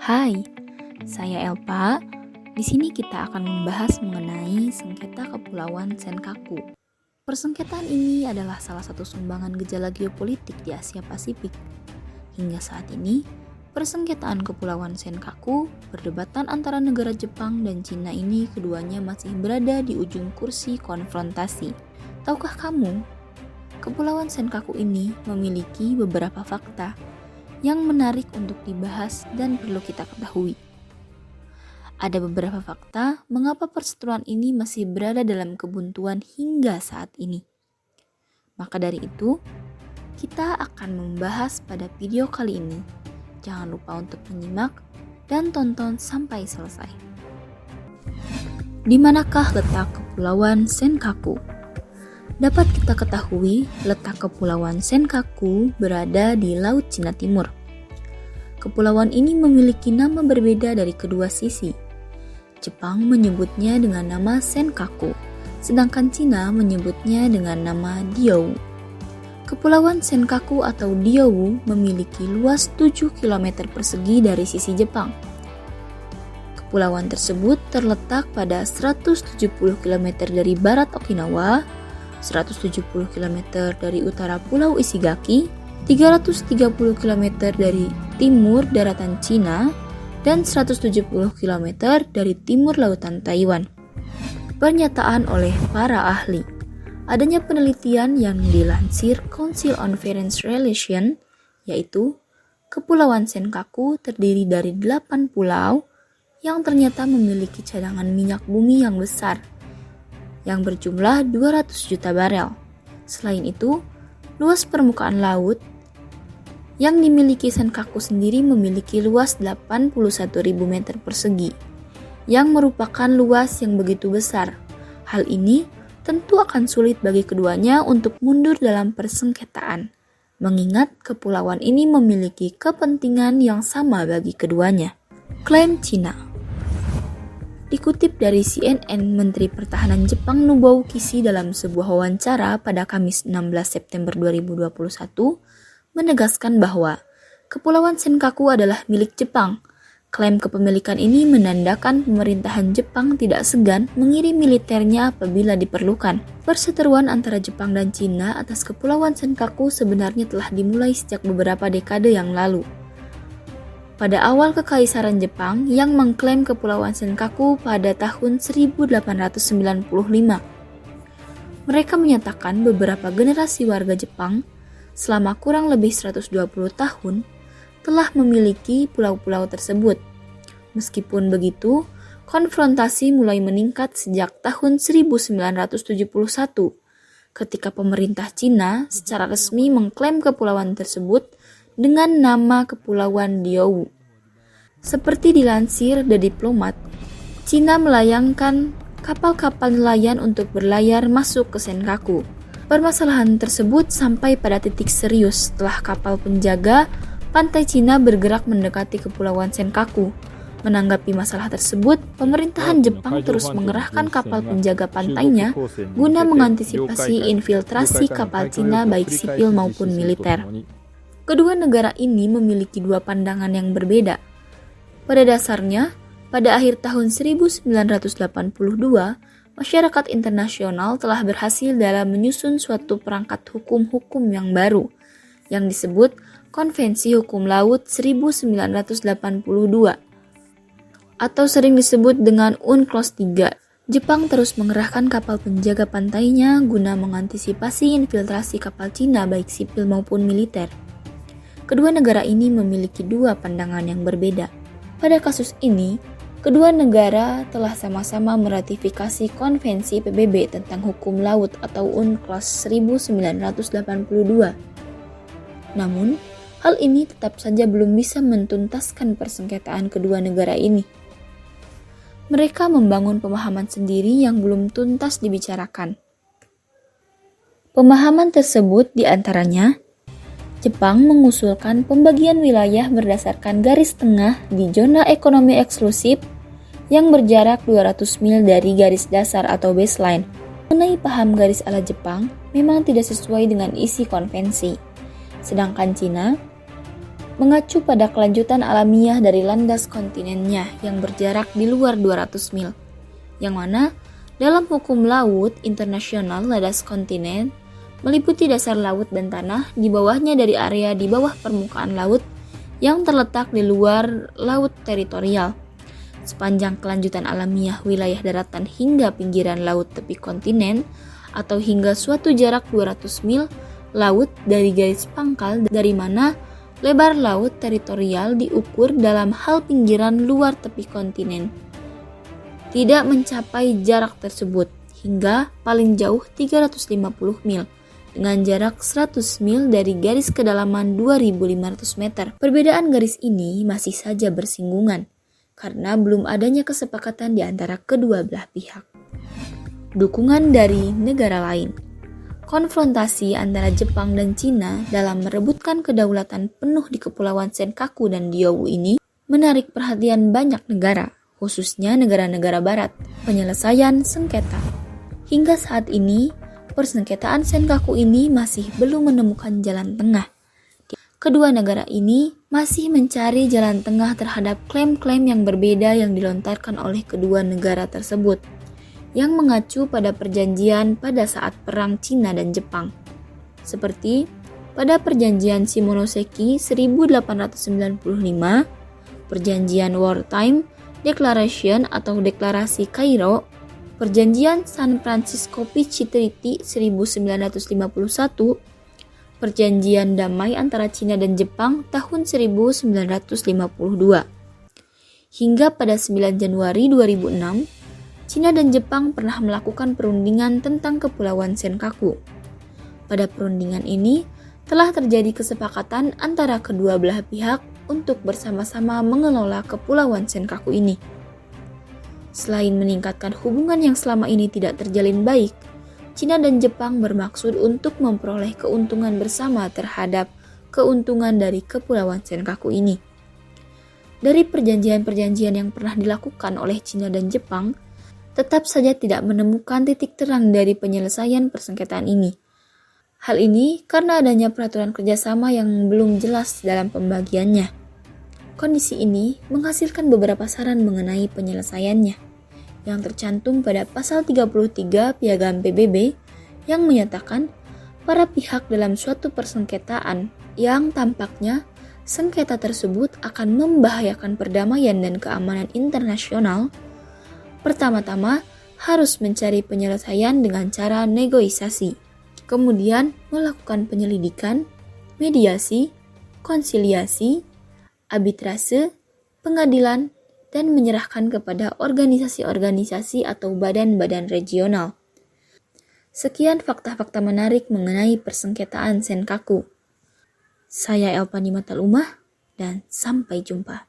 Hai, saya Elpa. Di sini kita akan membahas mengenai sengketa Kepulauan Senkaku. Persengketaan ini adalah salah satu sumbangan gejala geopolitik di Asia Pasifik. Hingga saat ini, persengketaan Kepulauan Senkaku, perdebatan antara negara Jepang dan Cina ini keduanya masih berada di ujung kursi konfrontasi. Tahukah kamu, Kepulauan Senkaku ini memiliki beberapa fakta yang menarik untuk dibahas dan perlu kita ketahui. Ada beberapa fakta mengapa perseteruan ini masih berada dalam kebuntuan hingga saat ini. Maka dari itu, kita akan membahas pada video kali ini. Jangan lupa untuk menyimak dan tonton sampai selesai. Di manakah letak Kepulauan Senkaku? Dapat kita ketahui, letak Kepulauan Senkaku berada di Laut Cina Timur. Kepulauan ini memiliki nama berbeda dari kedua sisi. Jepang menyebutnya dengan nama Senkaku, sedangkan Cina menyebutnya dengan nama Diaoyu. Kepulauan Senkaku atau Diaoyu memiliki luas 7 km persegi dari sisi Jepang. Kepulauan tersebut terletak pada 170 km dari barat Okinawa, 170 km dari utara Pulau Ishigaki, 330 km dari timur daratan Cina, dan 170 km dari timur lautan Taiwan. Pernyataan oleh para ahli. Adanya penelitian yang dilansir Council on Foreign Relations, yaitu Kepulauan Senkaku terdiri dari 8 pulau yang ternyata memiliki cadangan minyak bumi yang besar, yang berjumlah 200 juta barel. Selain itu, luas permukaan laut yang dimiliki Senkaku sendiri memiliki luas 81.000 meter persegi, yang merupakan luas yang begitu besar. Hal ini tentu akan sulit bagi keduanya untuk mundur dalam persengketaan, mengingat kepulauan ini memiliki kepentingan yang sama bagi keduanya. Klaim Cina. Dikutip dari CNN, Menteri Pertahanan Jepang Nobuo Kishi dalam sebuah wawancara pada Kamis 16 September 2021 menegaskan bahwa Kepulauan Senkaku adalah milik Jepang. Klaim kepemilikan ini menandakan pemerintahan Jepang tidak segan mengirim militernya apabila diperlukan. Perseteruan antara Jepang dan Cina atas Kepulauan Senkaku sebenarnya telah dimulai sejak beberapa dekade yang lalu. Pada awal Kekaisaran Jepang yang mengklaim Kepulauan Senkaku pada tahun 1895. Mereka menyatakan beberapa generasi warga Jepang selama kurang lebih 120 tahun telah memiliki pulau-pulau tersebut. Meskipun begitu, konfrontasi mulai meningkat sejak tahun 1971 ketika pemerintah Cina secara resmi mengklaim kepulauan tersebut dengan nama Kepulauan Diaoyu. Seperti dilansir The Diplomat, Cina melayangkan kapal-kapal nelayan untuk berlayar masuk ke Senkaku. Permasalahan tersebut sampai pada titik serius setelah kapal penjaga pantai Cina bergerak mendekati Kepulauan Senkaku. Menanggapi masalah tersebut, pemerintahan Jepang terus mengerahkan kapal penjaga pantainya guna mengantisipasi infiltrasi kapal Cina baik sipil maupun militer. Kedua negara ini memiliki dua pandangan yang berbeda. Pada dasarnya, pada akhir tahun 1982, masyarakat internasional telah berhasil dalam menyusun suatu perangkat hukum-hukum yang baru, yang disebut Konvensi Hukum Laut 1982, atau sering disebut dengan UNCLOS 3. Jepang terus mengerahkan kapal penjaga pantainya guna mengantisipasi infiltrasi kapal Cina baik sipil maupun militer. Kedua negara ini memiliki dua pandangan yang berbeda. Pada kasus ini, kedua negara telah sama-sama meratifikasi Konvensi PBB tentang Hukum Laut atau UNCLOS 1982. Namun, hal ini tetap saja belum bisa mentuntaskan persengketaan kedua negara ini. Mereka membangun pemahaman sendiri yang belum tuntas dibicarakan. Pemahaman tersebut diantaranya, Jepang mengusulkan pembagian wilayah berdasarkan garis tengah di zona ekonomi eksklusif yang berjarak 200 mil dari garis dasar atau baseline. Mengenai paham garis ala Jepang memang tidak sesuai dengan isi konvensi. Sedangkan Cina mengacu pada kelanjutan alamiah dari landas kontinennya yang berjarak di luar 200 mil, yang mana dalam hukum laut internasional landas kontinen meliputi dasar laut dan tanah di bawahnya dari area di bawah permukaan laut yang terletak di luar laut teritorial. Sepanjang kelanjutan alamiah wilayah daratan hingga pinggiran laut tepi kontinen atau hingga suatu jarak 200 mil laut dari garis pangkal dari mana lebar laut teritorial diukur dalam hal pinggiran luar tepi kontinen tidak mencapai jarak tersebut hingga paling jauh 350 mil dengan jarak 100 mil dari garis kedalaman 2.500 meter. Perbedaan garis ini masih saja bersinggungan karena belum adanya kesepakatan di antara kedua belah pihak. Dukungan dari negara lain. Konfrontasi antara Jepang dan Cina dalam merebutkan kedaulatan penuh di Kepulauan Senkaku dan Diaoyu ini menarik perhatian banyak negara, khususnya negara-negara barat. Penyelesaian sengketa. Hingga saat ini, persengketaan Senkaku ini masih belum menemukan jalan tengah. Kedua negara ini masih mencari jalan tengah terhadap klaim-klaim yang berbeda yang dilontarkan oleh kedua negara tersebut, yang mengacu pada perjanjian pada saat Perang Cina dan Jepang. Seperti pada Perjanjian Shimonoseki 1895, Perjanjian Wartime Declaration atau Deklarasi Kairo, Perjanjian San Francisco Peace Treaty 1951, Perjanjian Damai antara Cina dan Jepang tahun 1952. Hingga pada 9 Januari 2006, Cina dan Jepang pernah melakukan perundingan tentang Kepulauan Senkaku. Pada perundingan ini, telah terjadi kesepakatan antara kedua belah pihak untuk bersama-sama mengelola Kepulauan Senkaku ini. Selain meningkatkan hubungan yang selama ini tidak terjalin baik, Cina dan Jepang bermaksud untuk memperoleh keuntungan bersama terhadap keuntungan dari Kepulauan Senkaku ini. Dari perjanjian-perjanjian yang pernah dilakukan oleh Cina dan Jepang, tetap saja tidak menemukan titik terang dari penyelesaian persengketaan ini. Hal ini karena adanya peraturan kerjasama yang belum jelas dalam pembagiannya. Kondisi ini menghasilkan beberapa saran mengenai penyelesaiannya, yang tercantum pada pasal 33 Piagam PBB yang menyatakan para pihak dalam suatu persengketaan yang tampaknya sengketa tersebut akan membahayakan perdamaian dan keamanan internasional, pertama-tama harus mencari penyelesaian dengan cara negosiasi, kemudian melakukan penyelidikan, mediasi, konsiliasi, arbitrase, pengadilan, dan menyerahkan kepada organisasi-organisasi atau badan-badan regional. Sekian fakta-fakta menarik mengenai persengketaan Senkaku. Saya Elpani Matalumah, dan sampai jumpa.